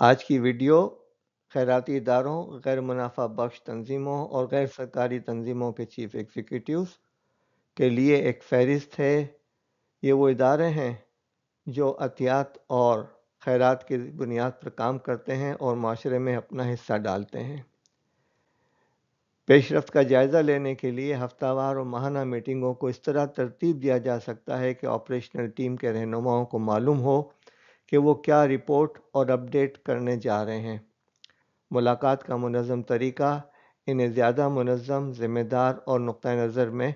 آج کی ویڈیو خیراتی اداروں، غیر منافع بخش تنظیموں اور غیر سرکاری تنظیموں کے چیف ایگزیکٹوز کے لیے ایک فہرست ہے۔ یہ وہ ادارے ہیں جو عطیات اور خیرات کی بنیاد پر کام کرتے ہیں اور معاشرے میں اپنا حصہ ڈالتے ہیں۔ پیش رفت کا جائزہ لینے کے لیے ہفتہ وار اور ماہانہ میٹنگوں کو اس طرح ترتیب دیا جا سکتا ہے کہ آپریشنل ٹیم کے رہنماؤں کو معلوم ہو کہ وہ کیا رپورٹ اور اپڈیٹ کرنے جا رہے ہیں۔ ملاقات کا منظم طریقہ انہیں زیادہ منظم، ذمہ دار اور نقطہ نظر میں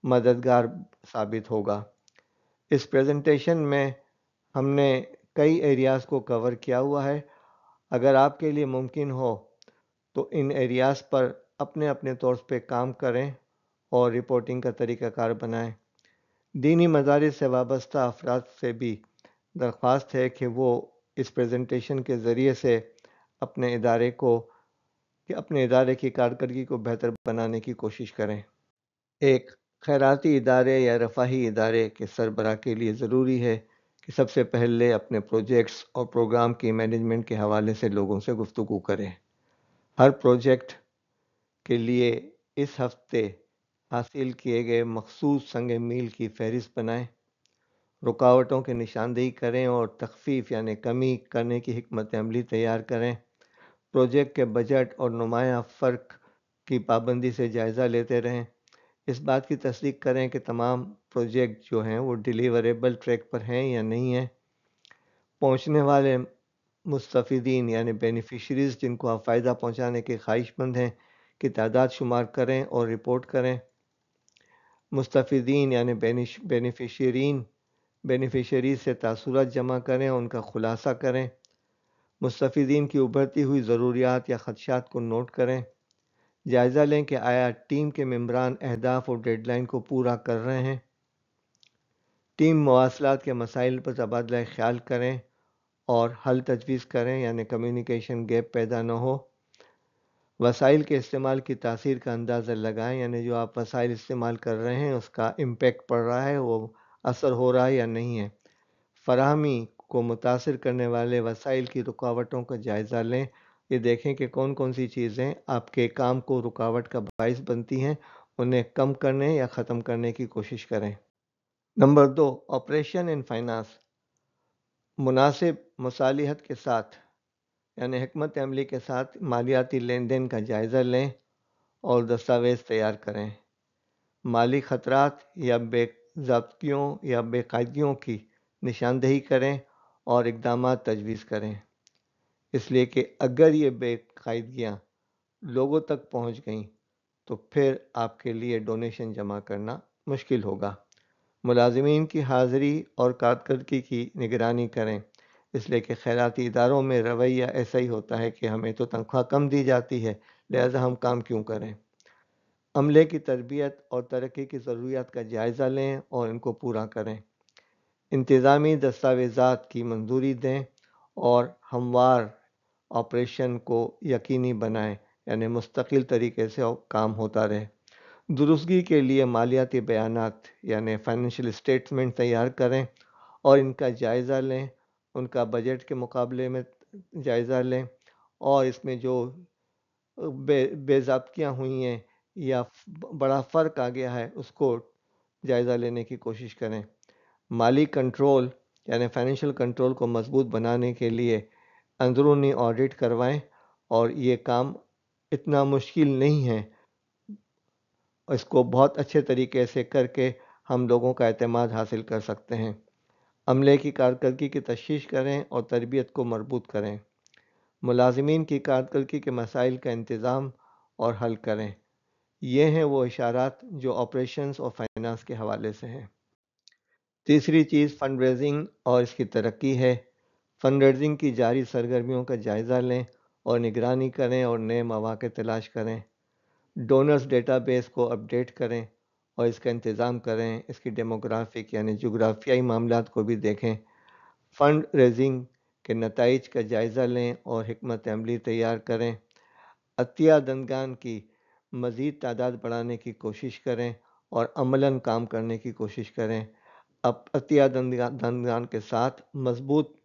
مددگار ثابت ہوگا۔ اس پریزنٹیشن میں ہم نے کئی ایریاز کو کور کیا ہوا ہے۔ اگر آپ کے لیے ممکن ہو تو ان ایریاز پر اپنے اپنے طور پہ کام کریں اور رپورٹنگ کا طریقہ کار بنائیں۔ دینی مدارس سے وابستہ افراد سے بھی درخواست ہے کہ وہ اس پریزنٹیشن کے ذریعے سے اپنے ادارے کی کارکردگی کو بہتر بنانے کی کوشش کریں۔ ایک خیراتی ادارے یا رفاہی ادارے کے سربراہ کے لیے ضروری ہے کہ سب سے پہلے اپنے پروجیکٹس اور پروگرام کی مینجمنٹ کے حوالے سے لوگوں سے گفتگو کریں۔ ہر پروجیکٹ کے لیے اس ہفتے حاصل کیے گئے مخصوص سنگ میل کی فہرست بنائیں، رکاوٹوں کی نشاندہی کریں اور تخفیف یعنی کمی کرنے کی حکمت عملی تیار کریں۔ پروجیکٹ کے بجٹ اور نمایاں فرق کی پابندی سے جائزہ لیتے رہیں۔ اس بات کی تصدیق کریں کہ تمام پروجیکٹ جو ہیں وہ ڈیلیوریبل ٹریک پر ہیں یا نہیں ہیں۔ پہنچنے والے مستفیدین یعنی بینیفیشریز جن کو آپ فائدہ پہنچانے کے خواہش مند ہیں کی تعداد شمار کریں اور رپورٹ کریں۔ مستفیدین یعنی بینیفیشریز سے تاثرات جمع کریں اور ان کا خلاصہ کریں۔ مستفیدین کی ابھرتی ہوئی ضروریات یا خدشات کو نوٹ کریں۔ جائزہ لیں کہ آیا ٹیم کے ممبران اہداف اور ڈیڈ لائن کو پورا کر رہے ہیں۔ ٹیم مواصلات کے مسائل پر تبادلہ خیال کریں اور حل تجویز کریں یعنی کمیونیکیشن گیپ پیدا نہ ہو۔ وسائل کے استعمال کی تاثیر کا اندازہ لگائیں یعنی جو آپ وسائل استعمال کر رہے ہیں اس کا امپیکٹ پڑ رہا ہے، وہ اثر ہو رہا ہے یا نہیں ہے۔ فراہمی کو متاثر کرنے والے وسائل کی رکاوٹوں کا جائزہ لیں۔ یہ دیکھیں کہ کون کون سی چیزیں آپ کے کام کو رکاوٹ کا باعث بنتی ہیں، انہیں کم کرنے یا ختم کرنے کی کوشش کریں۔ Number 2، operation and finance. مناسب مصالحت کے ساتھ یعنی حکمت عملی کے ساتھ مالیاتی لین دین کا جائزہ لیں اور دستاویز تیار کریں۔ مالی خطرات یا بے ضابطگیوں یا بے قاعدگیوں کی نشاندہی کریں اور اقدامات تجویز کریں، اس لیے کہ اگر یہ بے قاعدگیاں لوگوں تک پہنچ گئیں تو پھر آپ کے لیے ڈونیشن جمع کرنا مشکل ہوگا۔ ملازمین کی حاضری اور کارکردگی کی نگرانی کریں، اس لیے کہ خیراتی اداروں میں رویہ ایسا ہی ہوتا ہے کہ ہمیں تو تنخواہ کم دی جاتی ہے، لہذا ہم کام کیوں کریں۔ عملے کی تربیت اور ترقی کی ضروریات کا جائزہ لیں اور ان کو پورا کریں۔ انتظامی دستاویزات کی منظوری دیں اور ہموار آپریشن کو یقینی بنائیں یعنی مستقل طریقے سے کام ہوتا رہے۔ درستگی کے لیے مالیاتی بیانات یعنی فائنینشیل اسٹیٹمنٹ تیار کریں اور ان کا جائزہ لیں، ان کا بجٹ کے مقابلے میں جائزہ لیں اور اس میں جو بے ضابطگیاں ہوئی ہیں یا بڑا فرق آ گیا ہے اس کو جائزہ لینے کی کوشش کریں۔ مالی کنٹرول یعنی فائنینشیل کنٹرول کو مضبوط بنانے کے لیے اندرونی آڈٹ کروائیں اور یہ کام اتنا مشکل نہیں ہے، اس کو بہت اچھے طریقے سے کر کے ہم لوگوں کا اعتماد حاصل کر سکتے ہیں۔ عملے کی کارکردگی کی تشخیص کریں اور تربیت کو مربوط کریں۔ ملازمین کی کارکردگی کے مسائل کا انتظام اور حل کریں۔ یہ ہیں وہ اشارات جو آپریشنز اور فائنانس کے حوالے سے ہیں۔ تیسری چیز فنڈ ریزنگ اور اس کی ترقی ہے۔ فنڈ ریزنگ کی جاری سرگرمیوں کا جائزہ لیں اور نگرانی کریں اور نئے مواقع تلاش کریں۔ ڈونرز ڈیٹا بیس کو اپڈیٹ کریں اور اس کا انتظام کریں، اس کی ڈیموگرافک یعنی جغرافیائی معاملات کو بھی دیکھیں۔ فنڈ ریزنگ کے نتائج کا جائزہ لیں اور حکمت عملی تیار کریں۔ عطیہ دہندگان کی مزید تعداد بڑھانے کی کوشش کریں اور عملاً کام کرنے کی کوشش کریں۔ عطیہ دہندگان کے ساتھ مضبوط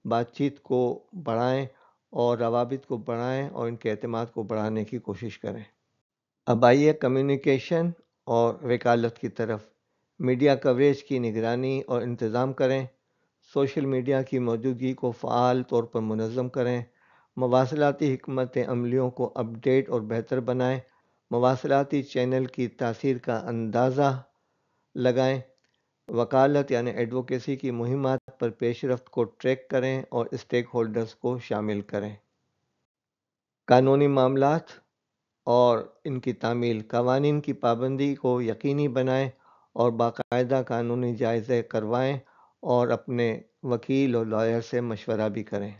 بات چیت کو بڑھائیں اور روابط کو بڑھائیں اور ان کے اعتماد کو بڑھانے کی کوشش کریں۔ اب آئیے کمیونیکیشن اور وکالت کی طرف۔ میڈیا کوریج کی نگرانی اور انتظام کریں، سوشل میڈیا کی موجودگی کو فعال طور پر منظم کریں، مواصلاتی حکمت عملیوں کو اپ ڈیٹ اور بہتر بنائیں، مواصلاتی چینل کی تاثیر کا اندازہ لگائیں، وکالت یعنی ایڈوکیسی کی مہمات پر پیش رفت کو ٹریک کریں اور اسٹیک ہولڈرز کو شامل کریں۔ قانونی معاملات اور ان کی تعمیل، قوانین کی پابندی کو یقینی بنائیں اور باقاعدہ قانونی جائزے کروائیں اور اپنے وکیل اور لائر سے مشورہ بھی کریں۔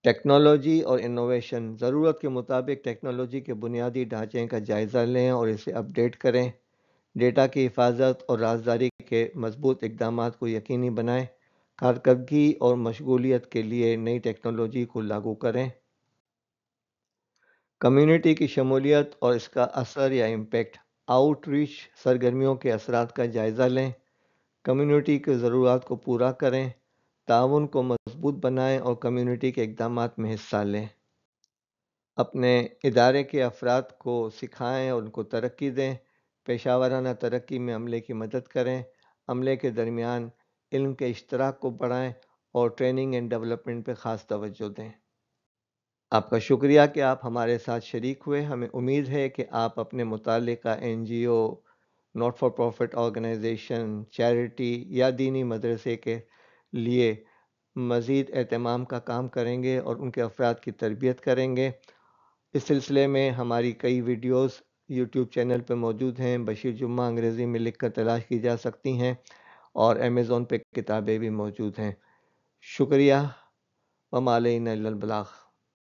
ٹیکنالوجی اور انوویشن، ضرورت کے مطابق ٹیکنالوجی کے بنیادی ڈھانچے کا جائزہ لیں اور اسے اپ ڈیٹ کریں۔ ڈیٹا کی حفاظت اور رازداری کے مضبوط اقدامات کو یقینی بنائیں۔ کارکردگی اور مشغولیت کے لیے نئی ٹیکنالوجی کو لاگو کریں۔ کمیونٹی کی شمولیت اور اس کا اثر یا امپیکٹ، آؤٹ ریچ سرگرمیوں کے اثرات کا جائزہ لیں، کمیونٹی کی ضروریات کو پورا کریں، تعاون کو مضبوط بنائیں اور کمیونٹی کے اقدامات میں حصہ لیں۔ اپنے ادارے کے افراد کو سکھائیں اور ان کو ترقی دیں، پیشہ ورانہ ترقی میں عملے کی مدد کریں، عملے کے درمیان علم کے اشتراک کو بڑھائیں اور ٹریننگ اینڈ ڈیولپمنٹ پہ خاص توجہ دیں۔ آپ کا شکریہ کہ آپ ہمارے ساتھ شریک ہوئے۔ ہمیں امید ہے کہ آپ اپنے متعلقہ NGO، not for profit organisation, charity یا دینی مدرسے کے لیے مزید اہتمام کا کام کریں گے اور ان کے افراد کی تربیت کریں گے۔ اس سلسلے میں ہماری کئی ویڈیوز یوٹیوب چینل پہ موجود ہیں، بشیر جمعہ انگریزی میں لکھ کر تلاش کی جا سکتی ہیں، اور Amazon پہ کتابیں بھی موجود ہیں۔ شکریہ، وما علینا الا البلاغ۔